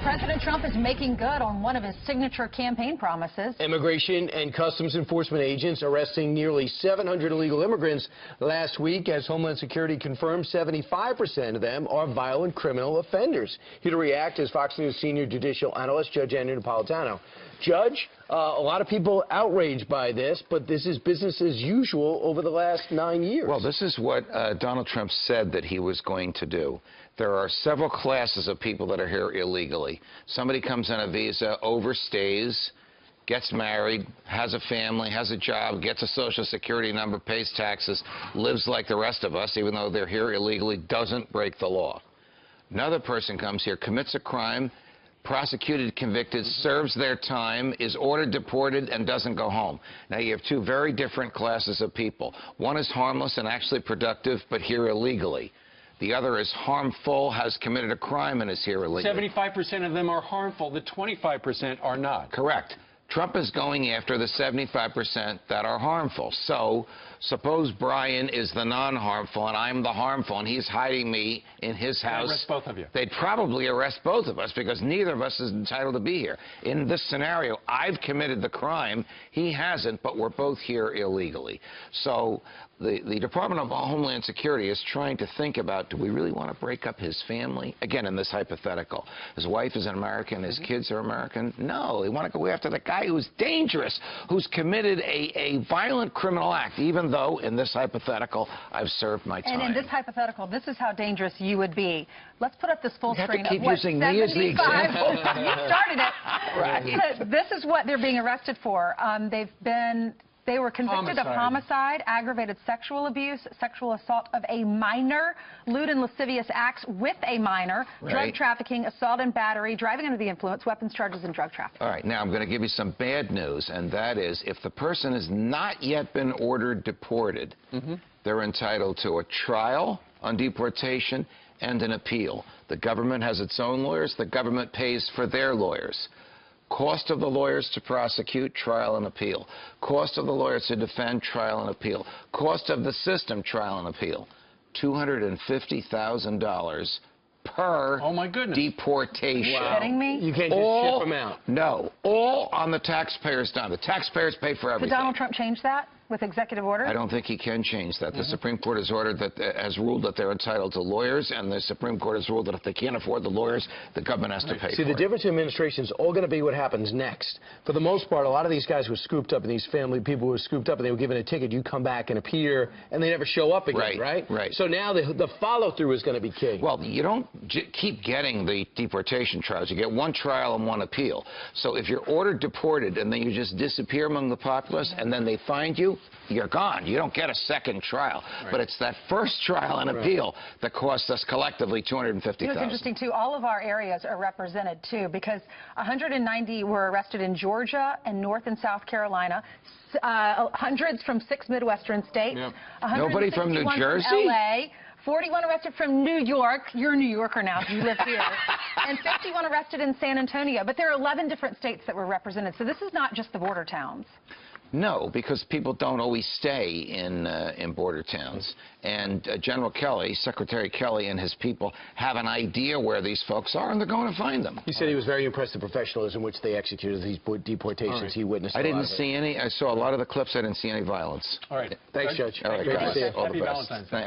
President Trump is making good on one of his signature campaign promises. Immigration and Customs Enforcement agents arresting nearly 700 illegal immigrants last week. As Homeland Security confirmed, 75% of them are violent criminal offenders. Here to react is Fox News senior judicial analyst Judge Andrew Napolitano. Judge, a lot of people outraged by this, but this is business as usual over the last 9 years. Well, this is what Donald Trump said that he was going to do. There are several classes of people that are here illegally. Somebody comes on a visa, overstays, gets married, has a family, has a job, gets a Social Security number, pays taxes, lives like the rest of us, even though they're here illegally, doesn't break the law. Another person comes here, commits a crime, prosecuted, convicted, serves their time, is ordered deported, and doesn't go home. Now, you have two very different classes of people. One is harmless and actually productive, but here illegally. The other is harmful, has committed a crime, and is here illegally. 75% of them are harmful. The 25% are not. Correct. Trump is going after the 75% that are harmful. So suppose Brian is the non-harmful and I'm the harmful and he's hiding me in his house. They'd arrest both of you. They'd probably arrest both of us because neither of us is entitled to be here. In this scenario, I've committed the crime, he hasn't, but we're both here illegally. So the Department of Homeland Security is trying to think about, do we really want to break up his family? Again, in this hypothetical. His wife is an American, his kids are American. No, they want to go after the guy who's dangerous, who's committed a violent criminal act, even though, in this hypothetical, I've served my time. And in this hypothetical, this is how dangerous you would be. Let's put up this full screen of what, using me as the example. You started it. Right. This is what they're being arrested for. They were convicted of homicide, aggravated sexual abuse, sexual assault of a minor, lewd and lascivious acts with a minor, drug trafficking, assault and battery, driving under the influence, weapons charges, and drug trafficking. All right, now I'm going to give you some bad news, and that is if the person has not yet been ordered deported, they're entitled to a trial on deportation and an appeal. The government has its own lawyers. The government pays for their lawyers. Cost of the lawyers to prosecute, trial and appeal. Cost of the lawyers to defend, trial and appeal. Cost of the system, trial and appeal. $250,000 per deportation. Wow. Kidding me? You can't just ship them out. No. All on the taxpayer's dime. The taxpayers pay for everything. Did Donald Trump change that with executive order? I don't think he can change that. The Supreme Court has ordered that, has ruled that they're entitled to lawyers, and the Supreme Court has ruled that if they can't afford the lawyers, the government has to pay for it. See, the difference in administration is all going to be what happens next. For the most part, a lot of these guys were scooped up, and these family people were scooped up, and they were given a ticket. You come back and appear, and they never show up again, right? Right. So now the follow-through is going to be key. Well, you don't keep getting the deportation trials. You get one trial and one appeal. So if you're ordered deported, and then you just disappear among the populace, and then they find you, you're gone. You don't get a second trial. But it's that first trial and appeal that costs us collectively $250,000. You know, it's interesting, too. All of our areas are represented, too, because 190 were arrested in Georgia and North and South Carolina, hundreds from 6 Midwestern states. Nobody from New Jersey? From LA. 41 arrested from New York. You're a New Yorker now. You live here. And 51 arrested in San Antonio. But there are 11 different states that were represented. So this is not just the border towns. No, because people don't always stay in border towns. And General Kelly, Secretary Kelly and his people have an idea where these folks are, and they're going to find them. He said he was very impressed with the professionalism in which they executed these deportations. He witnessed I didn't see any. I saw a lot of the clips. I didn't see any violence. All right. Thanks, Judge. All right, Happy guys. All the best. Valentine's Day.